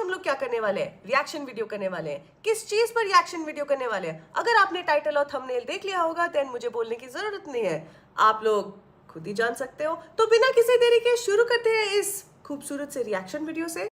हम लोग क्या करने वाले हैं, रिएक्शन वीडियो करने वाले हैं। किस चीज पर रिएक्शन वीडियो करने वाले हैं, अगर आपने टाइटल और थंबनेल देख लिया होगा देन मुझे बोलने की जरूरत नहीं है, आप लोग खुद ही जान सकते हो। तो बिना किसी देरी के शुरू करते हैं इस खूबसूरत से रिएक्शन वीडियो से।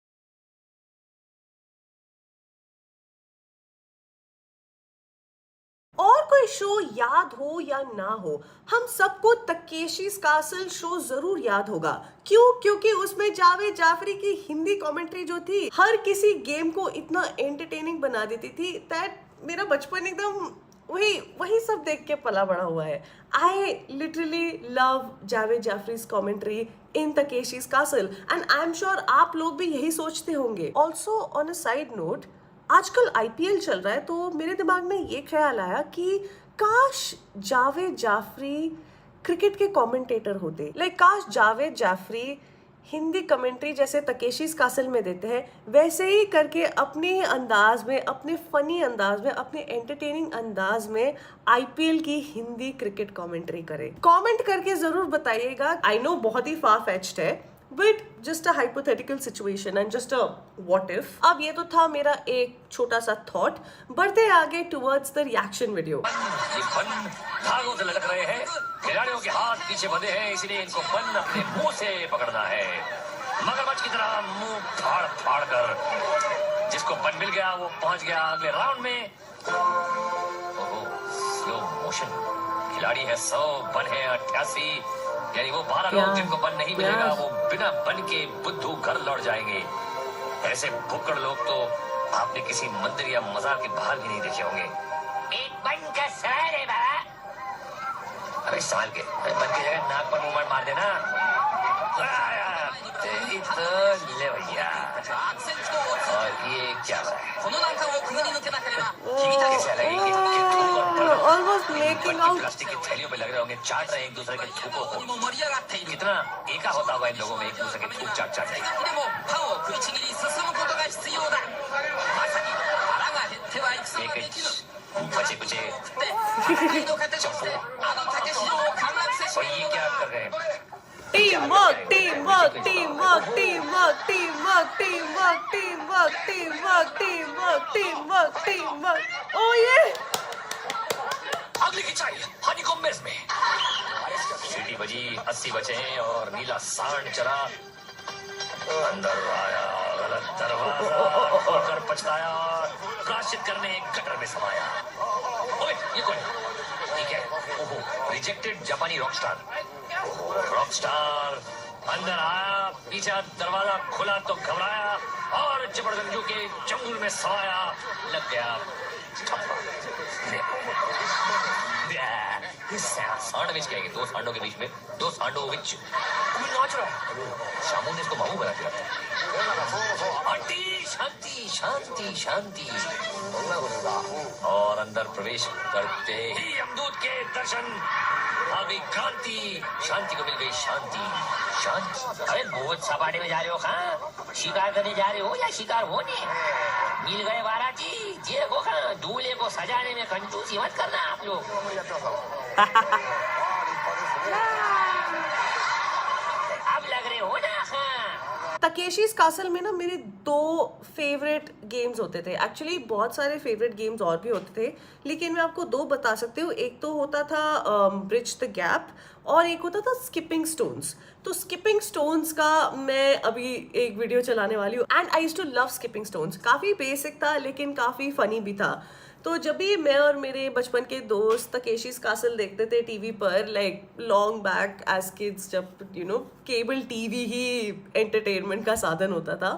और कोई शो याद हो या ना हो, हम सबको तकेशी's कासल शो जरूर याद होगा। क्यों? क्योंकि उसमें जावेद जाफरी की हिंदी कमेंट्री जो थी हर किसी गेम को इतना एंटरटेनिंग बना देती थी दैट मेरा बचपन एकदम वही वही सब देख के पला बड़ा हुआ है। I literally love Javed Jaffrey's commentary in Takeshi's castle and I am sure आप लोग भी यही सोचते होंगे। Also on a side note, आजकल आईपीएल चल रहा है तो मेरे दिमाग में ये ख्याल आया कि काश जावेद जाफरी क्रिकेट के कमेंटेटर होते। काश जावेद जाफरी हिंदी कमेंट्री जैसे तकेशी's कासल में देते हैं वैसे ही करके अपने अंदाज में, अपने फनी अंदाज में, अपने एंटरटेनिंग अंदाज में आईपीएल की हिंदी क्रिकेट कमेंट्री करे। कमेंट करके जरूर बताइएगा। आई नो बहुत ही फार फेच्ड है but just a hypothetical situation and just a what if. अब ये तो था मेरा एक छोटा सा थॉट, बढ़ते आगे टुवर्ड्स द रिएक्शन वीडियो। ये बन धागों से लटक रहे हैं, खिलाड़ियों के हाथ पीछे बंधे हैं, इसलिए इनको बन अपने मुंह से पकड़ना है, मगरमच्छ की तरह मुंह फाड़ फाड़ कर। जिसको बन मिल गया वो पहुंच गया अगले राउंड में। स्लो मोशन, खिलाड़ी है 100, बन है 88, यानी वो 12 लोग जिनको बन नहीं मिलेगा वो बिना बन के बुद्धू घर लौट जाएंगे। ऐसे भुक्कड़ लोग तो आपने किसी मंदिर या मजार के बाहर भी नहीं देखे होंगे। एक बन का सवाल है बाबा। अरे सवाल के बन की जगह नाक पर मुंह मार देना। तेरी तो ले भैया। और ये क्या है? कैसा लगेगी? Almost making out. प्लास्टिक की थैलियों पे लग रहे होंगे, चाट रहे हैं एक दूसरे के थूकों को। कितना एका होता होगा इन लोगों में, एक दूसरे के थूक चाट चाट बचे कुचे। और ये क्या कर रहे हैं? Team work, team work, team work, team work, team work, team work, team work, team work, team work, team work, team work. ओ ये अगली की चाहिए हनीकॉम्ब मेज में। सीटी बजी, 80 बचे हैं और नीला सांड चला। अंदर आया, गलत दरवाजा खोलकर पछताया, प्रायश्चित करने गटर में समाया। ओए ये कौन? ठीक है, ओहो रिजेक्टेड जापानी रॉकस्टार। रॉकस्टार अंदर आया, पीछे दरवाजा खुला तो घबराया और चिपड़गंजू के जंगल में समाया। लग गया सांडविच कहेंगे, दो सांडों के बीच में, दो सांडों विच नाच रहा है। शामू ने इसको मामू बना दिया। आंटी शांति शांति शांति। और अंदर प्रवेश करते ही यमदूत के दर्शन, आ गई क्रांति, शांति को मिल गई शांति। शांति। अरे भोज सपाटे में जा रहे हो? कहाँ शिकार करने जा रहे हो या शिकार होने? मिल गए बाराती, जे को कहाँ दूल्हे को सजाने में कंजूसी मत करना आप लोग। अब लग रहे हो ना? तकेशी's कासल में ना मेरे दो फेवरेट गेम्स होते थे। एक्चुअली बहुत सारे फेवरेट गेम्स और भी होते थे लेकिन मैं आपको दो बता सकती हूँ। एक तो होता था ब्रिज द गैप और एक होता था स्किपिंग स्टोन्स। तो स्किपिंग स्टोन्स का मैं अभी एक वीडियो चलाने वाली हूँ and I used to love skipping stones. काफ़ी बेसिक था लेकिन काफ़ी फनी भी था। तो जब भी मैं और मेरे बचपन के दोस्त तकेशी's कासल देखते थे टीवी पर, लॉन्ग बैक एज किड्स, जब केबल टीवी ही एंटरटेनमेंट का साधन होता था,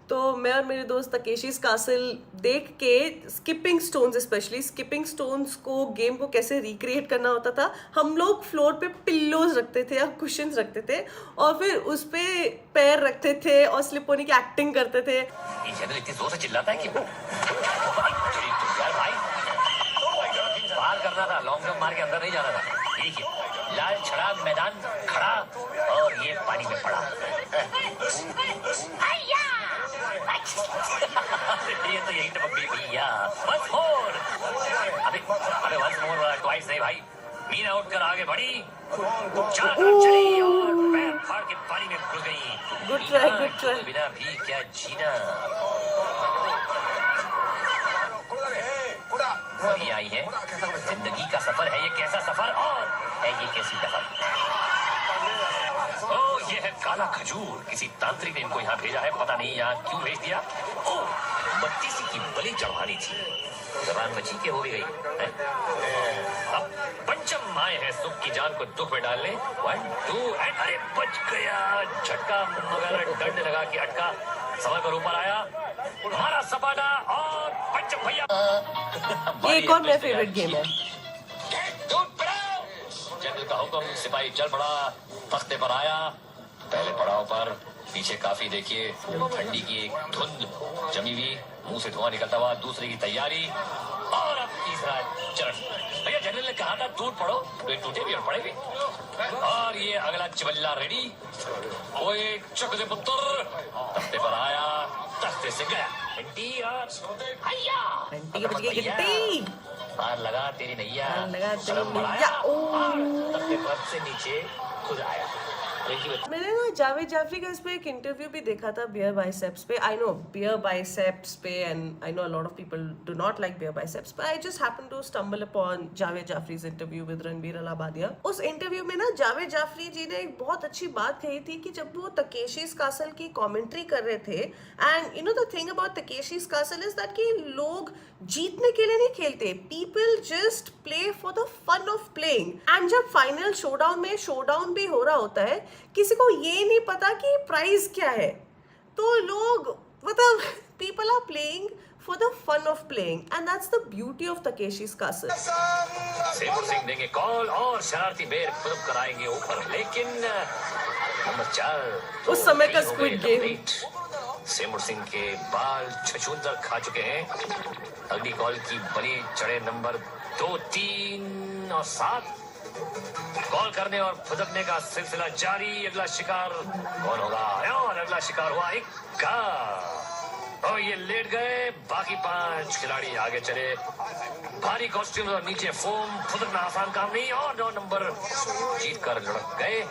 तो मैं और मेरे दोस्त तकेशी's कासल देख के skipping stones, specially skipping stones को गेम को कैसे रिक्रिएट करना होता था। हम लोग फ्लोर पे पिल्लोज रखते थे या कुशन्स रखते थे और फिर उस पे पैर रखते थे और स्लिप होने की एक्टिंग करते थे। इतनी जोर से चिल्लाता है कि यार भाई बाहर करना था, लॉन्ग जंप मार के अंदर नहीं जाना था। ठीक है, लाल छड़ा मैदान खड़ा और ये पानी में पड़ा। ये तो यही टपक गई भैया। वंस मोर, अबे वंस मोर ट्वाइस नहीं भाई। मीन आउट कर आगे बढ़ी, चार चली और पैर फाड़ के पानी में घुस गई। Good try, good try. बिना भी क्या जीना। है, जिंदगी का सफर है ये कैसा सफर, और है ये कैसी दफर। ओ ये है काला खजूर, किसी तांत्रिक ने इनको यहाँ भेजा है, पता नहीं यहाँ क्यों भेज दिया। ओ बत्तीसी की बलि चढ़वानी थी, जबान बची के हो भी गई है? अब पंचम आए हैं सुख की जान को दुख में डालने। 1 2 एंड अरे बच गया, झटका मगर डंड लगा के अटका, समय पर ऊपर आया हमारा सपाना और पंचम भैया। ये एक और मेरा फेवरेट गेम है। जनरल का हुक्म, सिपाही चल पड़ा, तख्ते पर आया। पहले पड़ाव पर पीछे काफी देखिए, ठंडी की एक धुंध जमी हुई, मुंह से धुआं निकलता हुआ, दूसरे की तैयारी, और अब तीसरा चरण। भैया जनरल ने कहा था टूट पड़ो, तो ये टूटे भी और पड़े भी। और ये अगला चिबल्ला रेडी, वो एक चक दे पुत्र, तख्ते पर आया, तख्ते से गया। घंटी और हैया, घंटी के बज गई घंटी, पार लगा तेरी नैया, लगा तेरी शर्म बढ़ाया, नैया, ओ। और तख्ते पर से नीचे खुद आया। मैंने ना जावेद जाफरी का इस पे एक इंटरव्यू भी देखा था बियर बाइसेप्स पे। आई नो बियर बाइसेप्स पे, and I know a lot of people do not like beer biceps, but I just happen to stumble upon Javed Jaffrey's interview with Ranveer Allahbadia. उस इंटरव्यू में ना जावेद जाफरी जी ने एक बहुत अच्छी बात कही थी कि जब वो तकेशीस कासल की कमेंट्री कर रहे थे, and you know the thing about Takeshi's Castle is that कि लोग जीतने के लिए नहीं खेलते, people just play for the fun of playing. And जब फाइनल शोडाउन में शोडाउन भी हो रहा होता है, किसी को ये नहीं पता कि प्राइस क्या है, तो लोग मतलब people are playing for the fun of playing, and that's the beauty of Takeshi's castle. सेमूर सिंह देंगे कॉल और शरारती बेर खुद कराएंगे ऊपर, लेकिन नंबर 4 उस समय का स्क्विड गेम। सेमूर सिंह के बाल छछूंदर खा चुके हैं। अगली कॉल की बलि चढ़े नंबर 2 3 और 7। कॉल करने और फुदकने का सिलसिला जारी। अगला शिकार कौन होगा, और अगला शिकार हुआ इक्का, और ये लेट गए। बाकी 5 खिलाड़ी आगे चले। भारी कॉस्ट्यूम और नीचे फोम, फुदकना आसान काम नहीं, और 9 नंबर जीत कर लुढ़क गए।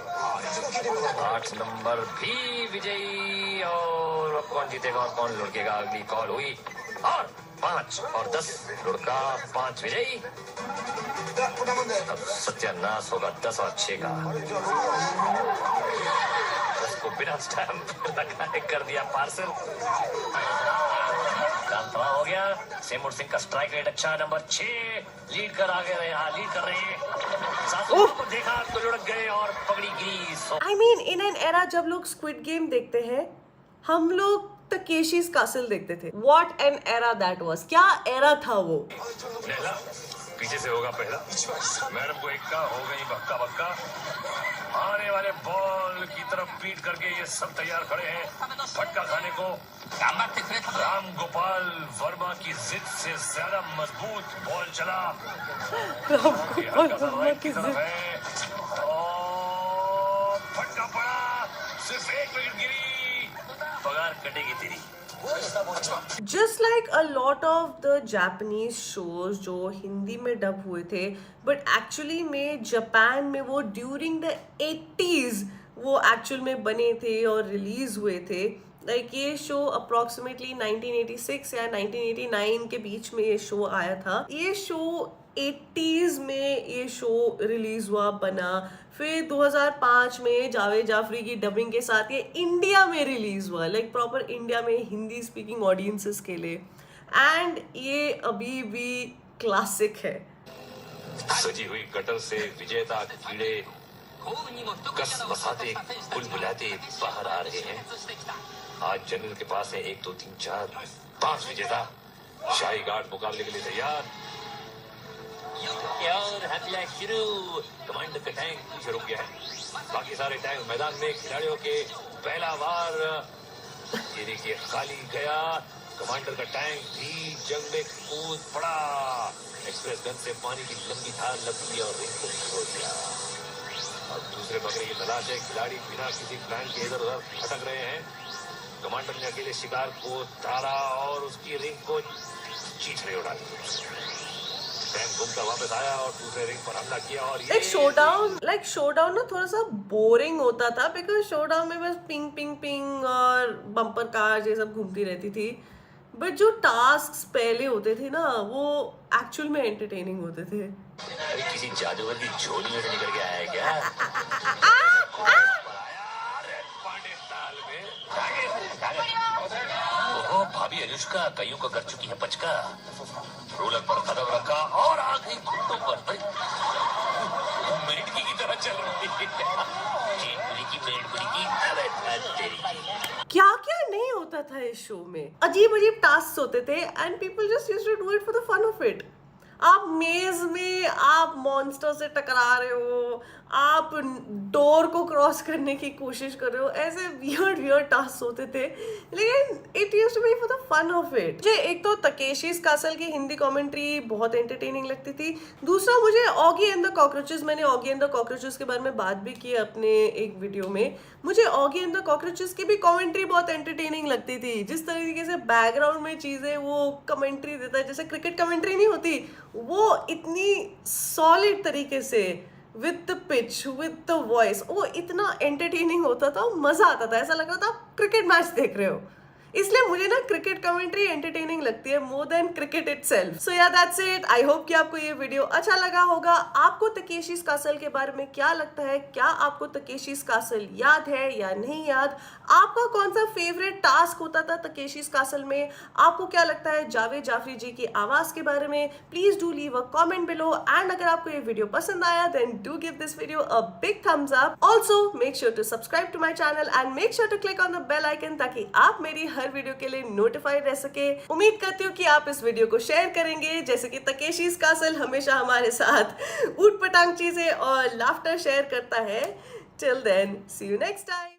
8 नंबर भी विजयी, और अब कौन जीतेगा और कौन लुढ़केगा, अगली कॉल हुई, और 5 और 10 लुढ़का, 5 विजयी। अब सत्यानाश होगा 10 और 6 का। 10 को बिना स्टैंप लगाए कर दिया पार्सल। काम तमाम हो गया। सेमूर सिंह का स्ट्राइक रेट अच्छा, नंबर 6 लीड कर आगे रहे, लीड कर रहे हैं। सातों को देखा तो लुढ़क गए और पगड़ी गिरी। I mean in an era जब लोग स्क्विड गेम देखते हैं, हम लोग तकेशीस कासल देखते थे। What an era that was, क्या एरा था वो। पीछे से होगा पहला, मैडम को इक्का, हो गई बक्का बक्का। आने वाले बॉल की तरफ पीट करके ये सब तैयार खड़े हैं फटका खाने को। राम गोपाल वर्मा की जिद से ज्यादा मजबूत बॉल चला। की तरफ है और फटका पड़ा, सिर्फ 1 विकेट गिरी, पगार कटेगी तेरी। Just like a lot of the Japanese shows जो हिंदी में डब हुए थे, but actually में जापान में वो during the 80s वो actual में बने थे और रिलीज हुए थे। लाइक ये शो अप्रॉक्सीमेटली 1986 या 1989 के बीच में ये शो आया था। ये शो 80s में ये शो रिलीज हुआ, बना, फिर 2005 में जावेद जाफरी की डबिंग के साथ ये इंडिया में रिलीज हुआ, लाइक प्रॉपर इंडिया में हिंदी स्पीकिंग ऑडियंसेस के लिए, एंड ये अभी भी क्लासिक है। सजी हुई गटर से विजेता कीड़े कस बसाते बुलबुलाते बाहर आ रहे हैं। आज जनरल के पास है 1 2 3 4 5 विजेता। शाही गार्ड मुकाबले के लिए तैयार। शुरू। कमांडर का टैंक पीछे रुक गया है, बाकी सारे टैंक मैदान में। खिलाड़ियों के पहला बार ये देखिए खाली गया। कमांडर का टैंक भी जंग में कूद पड़ा। एक्सप्रेस गन से पानी की लंबी धार लपकी और रिंग को छोड़ दिया। अब दूसरे बकरे की तलाश है। खिलाड़ी बिना किसी प्लान के इधर उधर भटक रहे हैं। कमांडर ने अकेले शिकार को ताड़ा और उसकी रिंग को चीथड़े उड़ा दी। टैंक घूमकर वापस आया और दूसरे रिंग पर हमला किया। और ये शोडाउन ना थोड़ा सा बोरिंग होता था, बिकॉज शोडाउन में बस पिंग पिंग पिंग और बम्पर कार ये सब घूमती रहती थी। बट जो टास्क पहले होते थे ना वो एक्चुअल में एंटरटेनिंग होते थे। अरे किसी जादूगर की झोली में से निकल के आया है क्या? ओहो, भाभी अनुष्का कईयों का कर चुकी है पचका। रोलर पर कदम रखा और आ गई घुटनों पर। अरे, मेंढकी की तरह चल रही है। चेनपुरी की मेंढपुरी की अबे तेरी की। क्या क्या नहीं होता था इस शो में, अजीब अजीब टास्क होते थे and people just used to do it for the fun of it. आप मेज में आप मॉन्स्टर से टकरा रहे हो, आप डोर को क्रॉस करने की कोशिश कर रहे हो, ऐसे वियर्ड वियर्ड टास्क होते थे, लेकिन it used to be for the fun of it. मुझे एक तो तकेशीस कासल की हिंदी कमेंट्री बहुत एंटरटेनिंग लगती थी, दूसरा मुझे ऑगी एंड द कॉकरोचेस, मैंने ऑगी एंड द कॉकरोचेस के बारे में बात भी की अपने एक वीडियो में, मुझे ऑगी एंड द कॉकरोचेस की भी कमेंट्री बहुत एंटरटेनिंग लगती थी। जिस तरीके से बैकग्राउंड में चीजें वो कमेंट्री देता है, जैसे क्रिकेट कमेंट्री नहीं होती, वो इतनी सॉलिड तरीके से with the pitch with the voice, वो इतना एंटरटेनिंग होता था, मजा आता था, ऐसा लग रहा था आप क्रिकेट मैच देख रहे हो। इसलिए मुझे ना क्रिकेट कमेंट्री एंटरटेनिंग लगती है मोर देन क्रिकेट इटसेल्फ। सो या दैट्स इट। आई होप कि आपको ये वीडियो अच्छा लगा होगा। आपको तकेशीस कासल के बारे में क्या लगता है? क्या आपको तकेशीस कासल याद है या नहीं याद? आपका कौन सा फेवरेट टास्क होता था तकेशीस कासल में? आपको क्या लगता है जावेद जाफरी जी की आवाज के बारे में? Please do leave a comment below and अगर आपको ये वीडियो पसंद आया then do give this video a big thumbs up. Also make sure to subscribe to my channel and make sure to click on the bell icon ताकि आप मेरी हर video के लिए नोटिफाइड रह सके। उम्मीद करती हूँ कि आप इस वीडियो को शेयर करेंगे, जैसे कि तकेशीस कासल हमेशा हमारे साथ ऊट पटांग चीजें और लाफ्टर शेयर करता है। Till then see you next time.